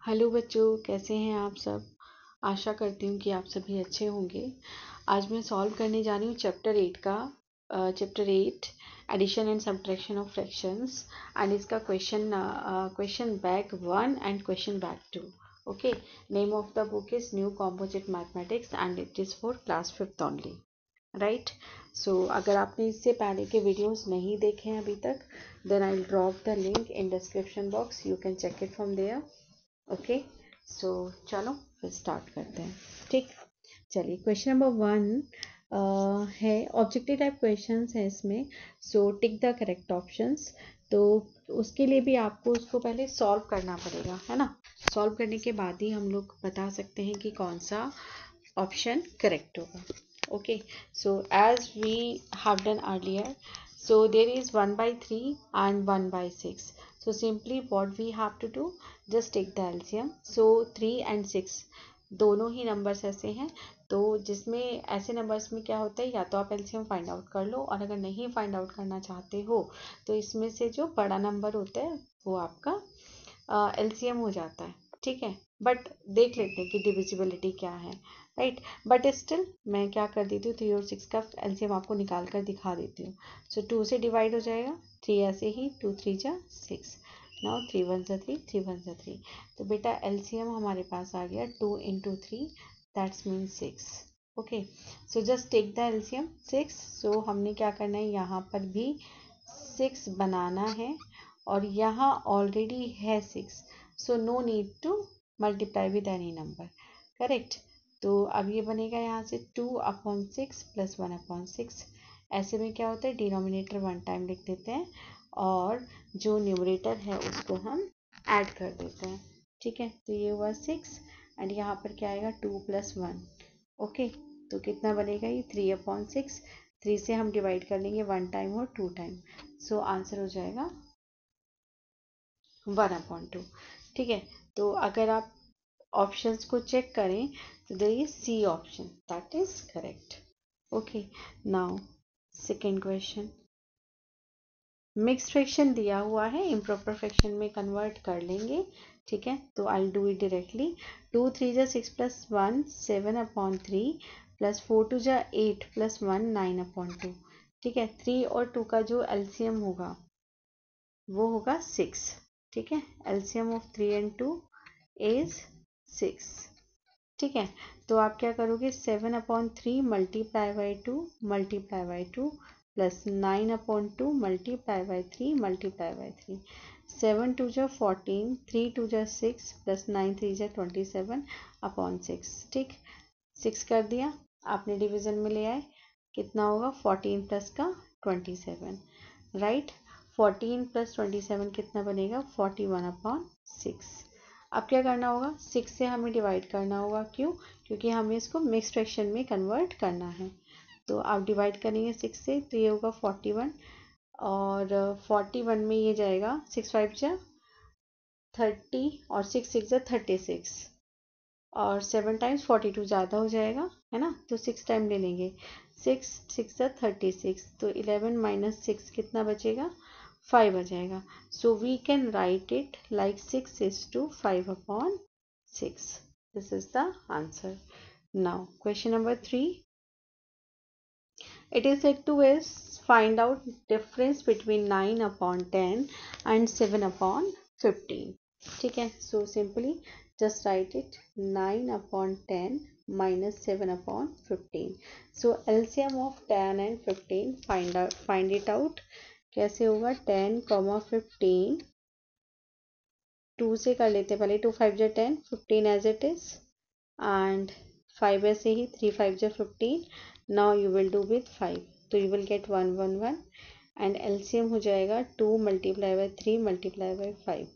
Hello बच्चों, कैसे हैं आप सब। आशा करती हूँ कि आप सभी अच्छे होंगे। आज मैं सॉल्व करने जा रही हूँ chapter 8 addition and subtraction of fractions. And इसका question bag 1 and question bag 2। Okay, name of the book is new composite mathematics and it is for class 5th only. Right. So अगर आपने इससे पहले के वीडियोस नहीं देखे हैं अभी तक, then I will drop the link in description box, you can check it from there. Okay, so चलो फिर स्टार्ट करते हैं। ठीक, चलिए क्वेश्चन नंबर 1 है, ऑब्जेक्टिव टाइप क्वेश्चंस है इसमें। सो टिक द करेक्ट ऑप्शंस। तो उसके लिए भी आपको उसको पहले सॉल्व करना पड़ेगा, है ना। सॉल्व करने के बाद ही हम लोग बता सकते हैं कि कौन सा ऑप्शन करेक्ट होगा। Okay, so as we have done earlier, so there is 1 by 3 and 1 by 6. So simply what we have to do, just take the LCM. So 3 and 6 दोनों ही नंबर्स ऐसे हैं, तो जिसमें ऐसे नंबर्स में क्या होता है, या तो आप एलसीएम फाइंड आउट कर लो, और अगर नहीं फाइंड आउट करना चाहते हो तो इसमें से जो बड़ा नंबर होता है वो आपका एलसीएम हो जाता है। ठीक है, बट देख लेते हैं कि डिविजिबिलिटी क्या है। राइट, बट स्टिल मैं क्या कर देती हूँ, 3 और 6 का एलसीएम आपको निकाल कर दिखा देती हूँ। सो 2 से डिवाइड हो जाएगा, 3 ऐसे ही, 2 3 जा 6। नाउ 3 1 जा 3, 3 1 जा 3। तो बेटा एलसीएम हमारे पास आ गया 2 into 3, that's mean 6। Okay, so just take the LCM 6। सो हमने क्या करना है, यहाँ पर भी 6 बनाना है, और यहाँ ऑलरेडी है 6, so no need to multiply with any number. Correct. तो अब ये बनेगा यहाँ से 2/6 प्लस 1/6। ऐसे में क्या होता है, डिनोमिनेटर 1 टाइम लिख देते हैं, और जो न्यूमरेटर है उसको हम ऐड कर देते हैं। ठीक है, तो ये हुआ 6, एंड यहाँ पर क्या आएगा, 2 + 1। ओके, तो कितना बनेगा ये, 3/6। 3 से हम डिवाइड कर लेंगे 1 टाइम और 2 टाइम, सो आंसर हो जाएगा 1/2। ठीक है, तो अगर आप ऑप्शंस को चेक करें तो there is C option, that is correct. Okay, now second question. Mix fraction दिया हुआ है, इम्प्रॉपर फ्रैक्शन में कन्वर्ट कर लेंगे। ठीक है, तो आई डू इट डायरेक्टली। 2 3 जा 6 + 1 7/3 प्लस 4 2 जा 8 + 1 9/2। ठीक है, 3 और 2 का जो एलसीएम होगा वो होगा 6। ठीक है, एलसीएम ऑफ 3 एंड 2 इज 6। ठीक है, तो आप क्या करोगे, 7/3 multiply by 2 multiply by 2 plus 9/2 multiply by 3 multiply by 3। 7 2 जा 14, 3 2 जा 6 प्लस 9 3 जा 27/6। ठीक, 6 कर दिया, आपने डिवीजन में ले आए, कितना होगा, 14 प्लस का 27। राइट, 14 + 27 कितना बनेगा, 41/6। अब क्या करना होगा, 6 से हमें डिवाइड करना होगा, क्यों, क्योंकि हमें इसको मिक्स फ्रैक्शन में कन्वर्ट करना है। तो आप डिवाइड करेंगे 6 से, तो ये होगा 41, और 41 में ये जाएगा 6 5 जा 30, और 6 6 जा 36, और 7 टाइम्स 42 ज़्यादा हो जाएगा, है ना, तो 6 टाइम ले लेंगे। 6 6 जा 36, तो 11 - 6 कितना बचेगा, 5 आ जाएगा। So we can write it like 6:5/6। This is the answer. Now question number 3, it is said to is find out difference between 9/10 and 7/15। ठीक है, so simply just write it, 9/10 minus 7/15। so LCM of 10 and 15 find it out। कैसे होगा, 10, 15, 2 से कर लेते पहले, 2 5 जा 10, 15 as it is, and 5 ऐसे ही, 3 5 जा 15। Now you will do with 5, तो you will gate 1 1 1, and LCM हो जाएगा 2 मल्टीप्लाई बाई 3 मल्टीप्लाई बाई 5।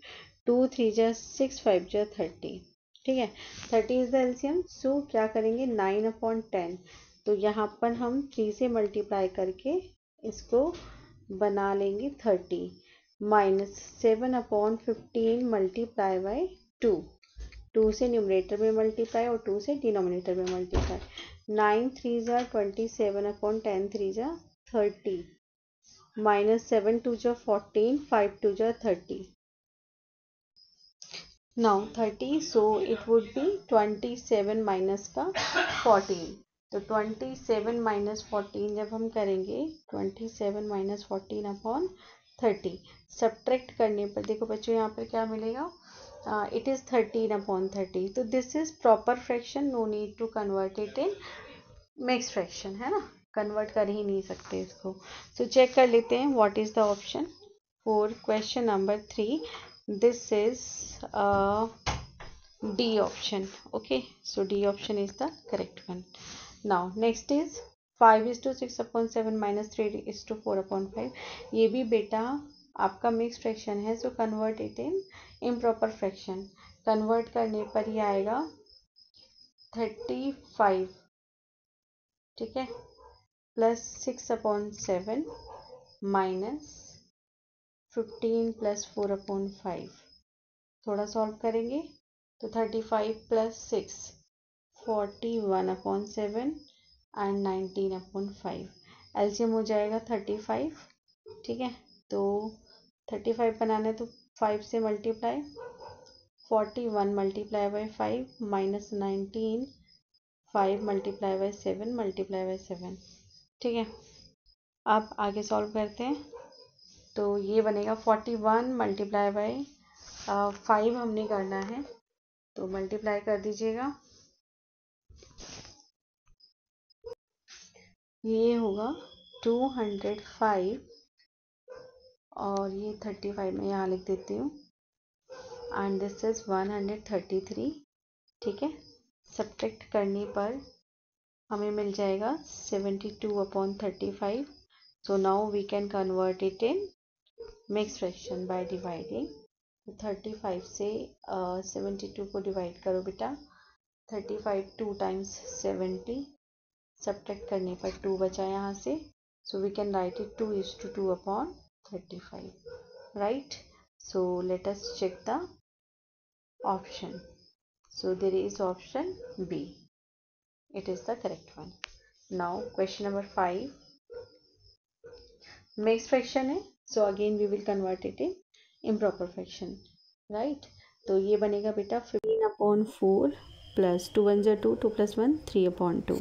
2 3 जा 6, 5 जा 30। ठीक है, 30 इज द एलसीएम। सो क्या करेंगे, 9/10, तो यहाँ पर हम 3 से मल्टीप्लाई करके इसको बना लेंगे 30, माइनस 7/15 मल्टीप्लाई बाई 2। 2 से न्यूमरेटर में मल्टीप्लाई और 2 से डिनोमिनेटर में मल्टीप्लाई। 9 3 जा 27/10 3 जा 30, माइनस 7 2 जा 14, 5 2 जा 30। Now 30, so it would be 27 minus का 14. तो 27 माइनस 14 जब हम करेंगे 27 माइनस 14 अपॉन 30, सब्ट्रैक्ट करने पर देखो बच्चों यहाँ पर क्या मिलेगा, इट इज़ 13 अपॉन 30. तो this is proper fraction, no need to convert it in mix fraction, है ना, कन्वर्ट कर ही नहीं सकते इसको. सो चेक कर लेते हैं what is the option for question number 3. This is D option. Okay, so D option is the correct one. Now next is 5:6 upon 7 minus 3:4 upon 5. ये भी बेटा आपका मिक्स फ्रैक्शन है, so convert it in improper fraction. Convert करने पर ये आएगा 35, ठीक है, plus 6 upon 7 minus 15 plus 4 upon 5. थोड़ा सॉल्व करेंगे तो 35 plus 6 41 upon 7 and 19 upon 5. LCM हो जाएगा 35, ठीक है. तो 35 बनाना है तो 5 से multiply, 41 multiply by 5 minus 19, 5 multiply by 7 multiply by 7, ठीक है. अब आगे सॉल्व करते हैं. तो ये बनेगा 41 मल्टीप्लाई बाय 5 हमने करना है, तो मल्टीप्लाई कर दीजिएगा. ये होगा 205 और ये 35 में यहाँ लिख देती हूँ एंड दिस इज 133, ठीक है. सब्ट्रैक्ट करने पर हमें मिल जाएगा 72 upon 35. So now we can convert it in mix fraction by dividing. 35 से 72 को डिवाइड करो बेटा. 35 2 टाइम्स 70, सब्ट्रैक्ट करने पर 2 बचा यहाँ से, so we can write it 2:2 upon 35, right. So let us check the option. So there is option B, it is the correct one. Now question number 5, mixed fraction है, so again we will convert it in improper fraction, right. तो ये बनेगा बेटा 15 upon 4 plus 2 1 2 2 plus 1 3 upon 2.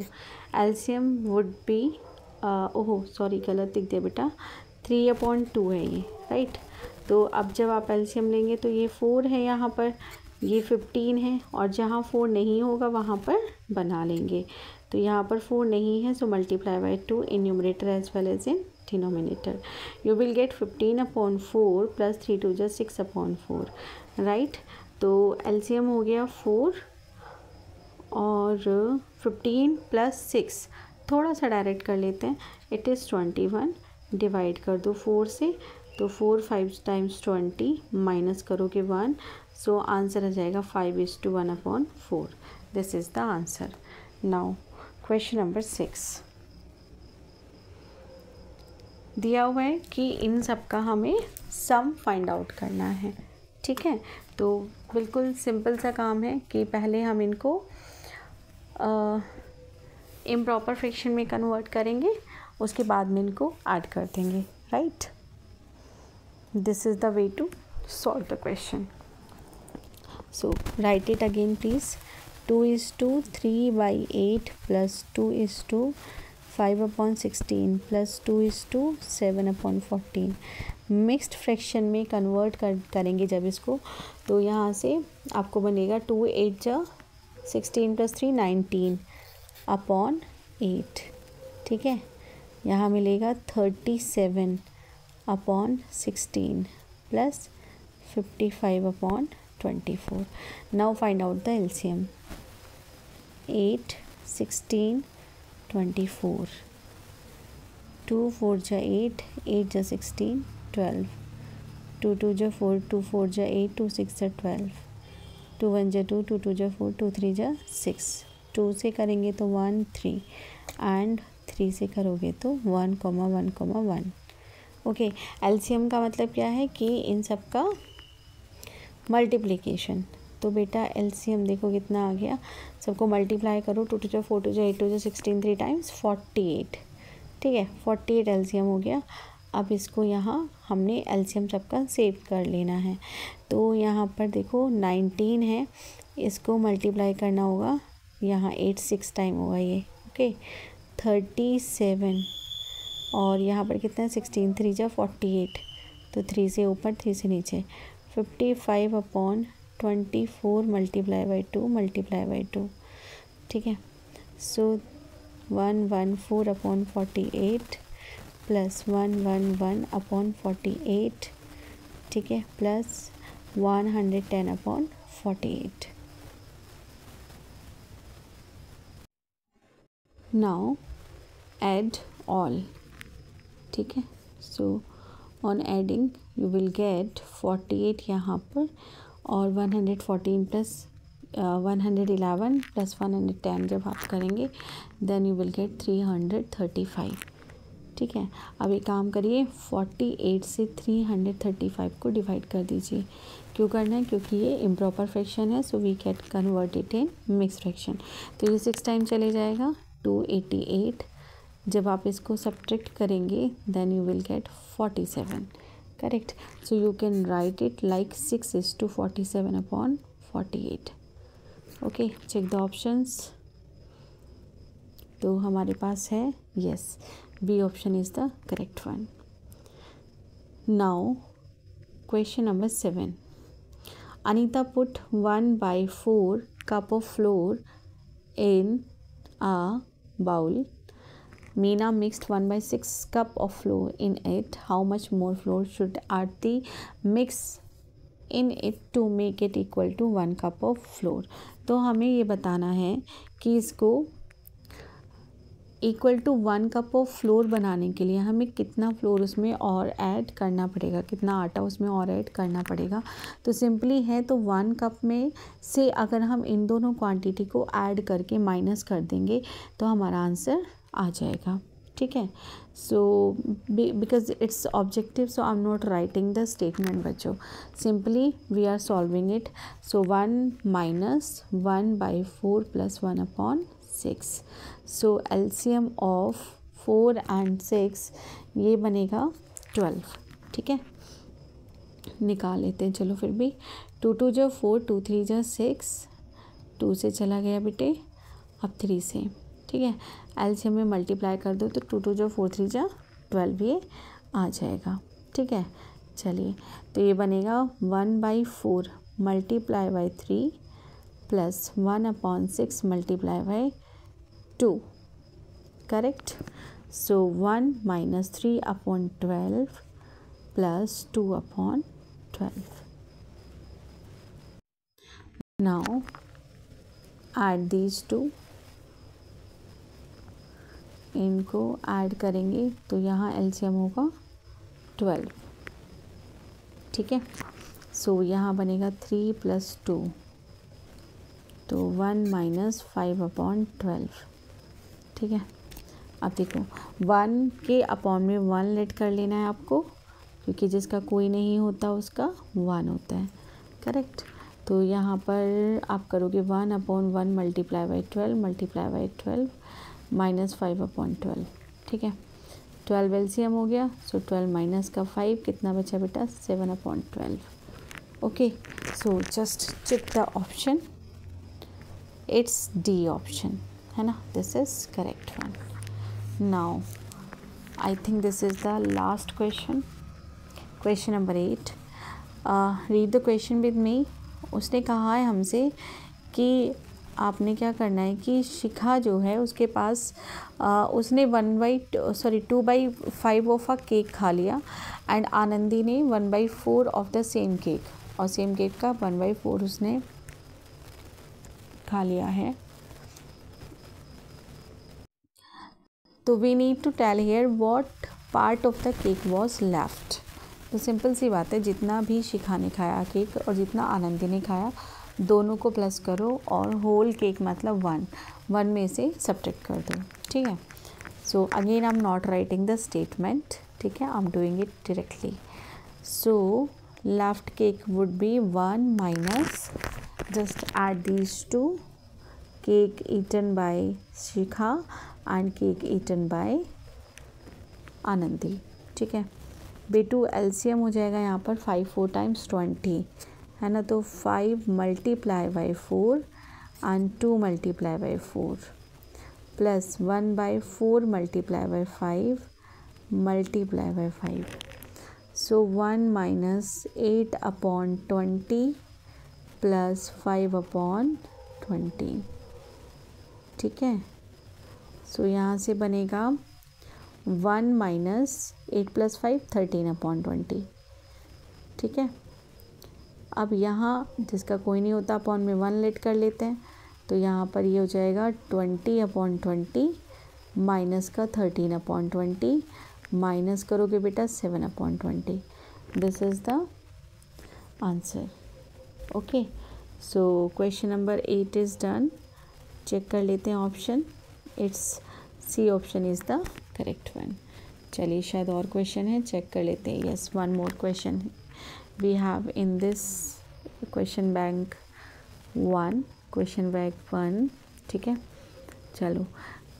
LCM would be ओहो sorry गलत लिख दिया बेटा, 3 अपॉन 2 है ये, राइट. तो अब जब आप एल्सियम लेंगे तो ये 4 है यहाँ पर, ये 15 है, और जहाँ 4 नहीं होगा वहाँ पर बना लेंगे. तो यहाँ पर 4 नहीं है, so multiply by 2 in numerator as well as in denominator. You will get 15 upon 4 plus 3 2 जा 6 अपॉन 4, राइट. तो एलसीएम हो गया 4 और 15 प्लस 6, थोड़ा सा डायरेक्ट कर लेते हैं, इट इज़ 21. डिवाइड कर दो 4 से, तो 4 5 टाइम्स 20 माइनस करोगे 1, सो आंसर आ जाएगा 5:1 upon 4. This is the answer. Now question number 6 दिया हुआ है कि इन सब का हमें सम फाइंड आउट करना है, ठीक है. तो बिल्कुल सिंपल सा काम है कि पहले हम इनको इम्प्रॉपर फ्रैक्शन में कन्वर्ट करेंगे, उसके बाद में इनको ऐड कर देंगे, right. This is the way to solve the question. So write it again please. 2:3/8 plus 2:5 upon 16 plus 2:7 upon 14. Mixed fraction में कन्वर्ट करेंगे जब इसको, तो यहाँ से आपको बनेगा 2 8 जा 16 प्लस 3 19 अपॉन 8, ठीक है. यहाँ मिलेगा 37 upon 16 plus 55 upon 24. Now find out the LCM. 8 16 24, 2 4 जा 8 8 जा 16 12, 2 2 जा 4 2 4 जा 8 2 6 जा 12, 2 1 जा 2 2 2 जा 4 2 3 जा 6. 2 से करेंगे तो 1 3 एंड 3 से करोगे तो 1 1 1. ओके, एलसीएम का मतलब क्या है कि इन सब का मल्टीप्लिकेशन. तो बेटा एलसीएम देखो कितना आ गया, सबको मल्टीप्लाई करो, 2 2 जा 4 2 जा 8 2 जा 16 3 टाइम्स 48, ठीक है. 48 एलसीएम हो गया. अब इसको यहाँ हमने एलसीएम सबका सेव कर लेना है। तो यहाँ पर देखो 19 है, इसको मल्टीप्लाई करना होगा, यहाँ 8 6 टाइम होगा ये, ओके। 37 और यहाँ पर कितना है 16 3 जा 48, तो 3 से ऊपर 3 से नीचे 55/24 मल्टीप्लाई बाई 2, ठीक है। सो 114/48 प्लस 111/48, ठीक है, प्लस 110/48। नाउ एड ऑल, ठीक है। So on adding you will gate 48 यहाँ पर और 114 प्लस 111 प्लस 110 जब आप करेंगे देन यू विल गेट 335, ठीक है। अब एक काम करिए, 48 से 335 को डिवाइड कर दीजिए। क्यों करना है? क्योंकि ये इम्प्रॉपर फ्रैक्शन है, so we can convert it in mix fraction. तो ये 6 टाइम चले जाएगा, 288। जब आप इसको सब्ट्रैक्ट करेंगे then you will get 47, correct. So you can write it like 6:47/48, okay. Check the options. तो हमारे पास है yes, B option is the correct one. Now question number 7। Anita put 1/4 cup of flour in a bowl. Meena mixed 1/6 cup of flour in it. How much more flour should Aarti mix in it to make it equal to 1 cup of flour? तो हमें ये बताना है कि इसको equal to 1 cup of flour बनाने के लिए हमें कितना फ्लोर उसमें और ऐड करना पड़ेगा, कितना आटा उसमें और ऐड करना पड़ेगा। तो सिंपली है, तो 1 कप में से अगर हम इन दोनों क्वांटिटी को ऐड करके माइनस कर देंगे तो हमारा आंसर आ जाएगा, ठीक है। So because it's objective, so I am not writing the statement बच्चों, simply we are solving it. So 1 minus 1/4 plus 1/6। So LCM of 4 and 6 ये बनेगा 12, ठीक है। निकाल लेते हैं, चलो फिर भी। 2 2 जा 4, 2 3 जा 6, 2 से चला गया बेटे, अब 3 से, ठीक है। एलसीएम में मल्टीप्लाई कर दो तो 2 2 जा 4 3 जा 12 ये आ जाएगा, ठीक है। चलिए, तो ये बनेगा 1/4 multiply by 3 plus 1/6 multiply by 2, correct. So 1 minus 3/12 plus 2/12। Now add these two, इनको ऐड करेंगे तो यहाँ एलसीएम होगा 12, ठीक है। सो यहाँ बनेगा 3 प्लस 2, तो 1 minus 5/12, ठीक है। अब देखो 1 के अपॉन में 1 लेट कर लेना है आपको, क्योंकि जिसका कोई नहीं होता उसका 1 होता है, करेक्ट। तो यहाँ पर आप करोगे 1/1 multiply by 12 multiply by 12 minus 5/12, ठीक है। 12 एलसीएम हो गया, सो 12 माइनस का 5 कितना बचा बेटा, 7/12, okay. So just check the option, it's D option है ना, this is correct one. Now I think this is the last question, question number 8। Read the question with me. उसने कहा है हमसे कि आपने क्या करना है कि शिखा जो है उसके पास उसने 2/5 ऑफ अ केक खा लिया एंड आनंदी ने 1/4 ऑफ द सेम केक, और सेम केक का 1/4 उसने खा लिया है। तो we need to tell here what part of the cake was left. तो सिंपल सी बात है, जितना भी शिखा ने खाया केक और जितना आनंदी ने खाया दोनों को प्लस करो और होल केक मतलब 1 में से सब्ट्रैक्ट कर दो, ठीक है। So again I am not writing the statement, ठीक है, I am doing it directly. So left cake would be 1 minus, just add these two, cake eaten by Shikha and cake eaten by Anandi, ठीक है। बेटू LCM हो जाएगा यहाँ पर 5 4 times 20 है ना, तो 5 multiply by 4 and 2 multiply by 4 plus 1 by 4 multiply by 5 multiply by 5, so 1 minus 8 upon 20 plus 5 upon 20, ठीक है। सो यहाँ से बनेगा 1 माइनस 8 प्लस 5 13 अपॉन 20, ठीक है। अब यहाँ जिसका कोई नहीं होता अपॉन में 1 लेट कर लेते हैं, तो यहाँ पर ये हो जाएगा 20 अपॉन 20 माइनस का 13 अपॉन 20, माइनस करोगे बेटा 7 upon 20, this is the answer. Okay, so question number 8 is done. चेक कर लेते हैं option, it's C option is the correct one. चलिए शायद और क्वेश्चन है, चेक कर लेते हैं। Yes, one more question we have in this question bank 1, question bank 1, ठीक है। चलो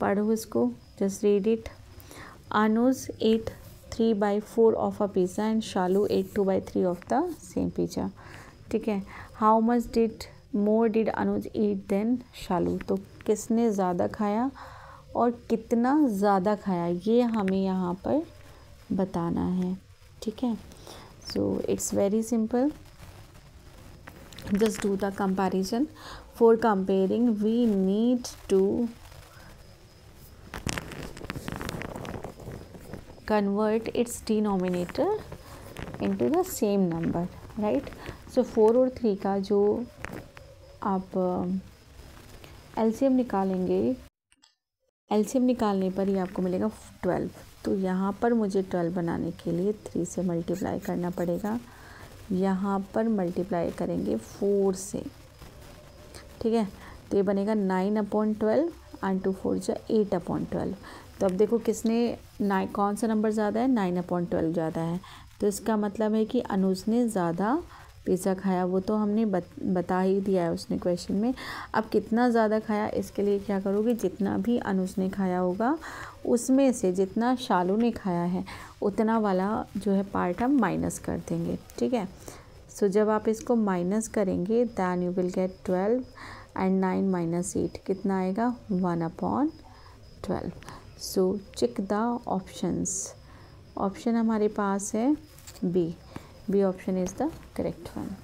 पढ़ो इसको, just read it. Anuj ate 3/4 of a pizza and Shalu ate 2/3 of the same pizza, ठीक है। How much did more did Anuj eat than Shalu, तो किसने ज़्यादा खाया और कितना ज़्यादा खाया, ये हमें यहाँ पर बताना है, ठीक है। So it's very simple, just do the comparison. For comparing we need to convert its denominator into the same number, right? So 4 और 3 का जो आप एलसीएम निकालेंगे, एलसीएम निकालने पर ही आपको मिलेगा 12, तो यहाँ पर मुझे 12 बनाने के लिए 3 से मल्टीप्लाई करना पड़ेगा, यहाँ पर मल्टीप्लाई करेंगे 4 से, ठीक है। तो ये बनेगा 9 अपॉन 12 एंड 2 4 जा 8 अपॉन 12। तो अब देखो किसने कौन सा नंबर ज़्यादा है, 9 अपॉन 12 ज़्यादा है, तो इसका मतलब है कि अनुज ने ज़्यादा पिज़्ज़ा खाया, वो तो हमने बता ही दिया है उसने क्वेश्चन में। अब कितना ज़्यादा खाया, इसके लिए क्या करोगे, जितना भी अनुज ने खाया होगा उसमें से जितना शालू ने खाया है उतना वाला जो है पार्ट हम माइनस कर देंगे, ठीक है। सो जब आप इसको माइनस करेंगे then you will get 12 and 9 minus 8 कितना आएगा, 1 upon 12। So check the options, option हमारे पास है B, B option is the correct one.